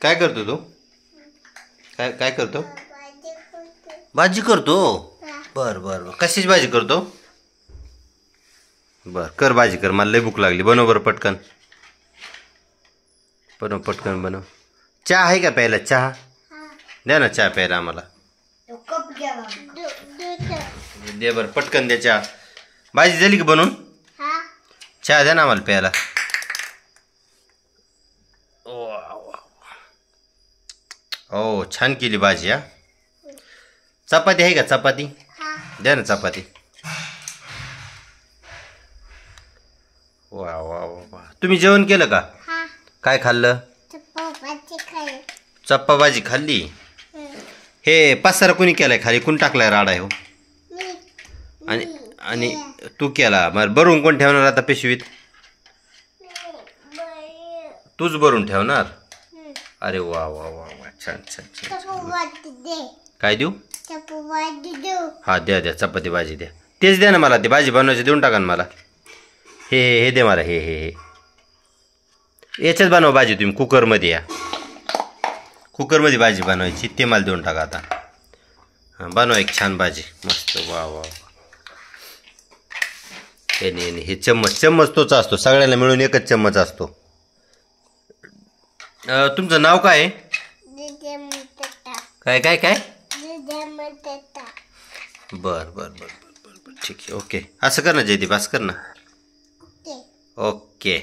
काय करतो तू? काय काय करतो? भाजी करतो. बर बर बर. कशाची भाजी करतो? बर कर भाजी कर. मला लय भूक लागली. बनव बरं पटकन. बनव पटकन बनव. चहा आहे का प्यायला? चहा द्या ना, चहा प्यायला आम्हाला. दे बरं पटकन द्या चहा. भाजी झाली की बनवून? चहा द्या ना आम्हाला प्यायला. हो छान केली भाजी. हा चपाती आहे का? चपाती द्या ना चपाती. वा वा वा. तुम्ही जेवण केलं का? काय खाल्लं? चप्पा भाजी खाल्ली. हे पसारा कुणी केलाय खाली? कुणी टाकलाय राडा हो? आणि आणि तू केला. मग भरून कोण ठेवणार आता पिशवीत? तूच भरून ठेवणार? अरे वा वा वा वा. छान छान छान. काय देऊ? हा द्या द्या चपाती भाजी द्या. तेच द्या ना मला. ते भाजी बनवायची देऊन टाका ना मला. हे हे दे मला. हे हे हे याच्यात बनवा भाजी तुम्ही. कुकरमध्ये या. कुकरमध्ये भाजी बनवायची. ते मला देऊन टाका आता. हां बनवा एक छान भाजी मस्त. वा वा. हे नाही हे चम्मच तोच असतो. सगळ्यांना मिळून एकच चम्मच असतो. तुमचं नाव काय आहे? काय काय काय? बर बर बर बर बर ठीक आहे. ओके असं कर ना जयदीप. असं कर ना. ओके.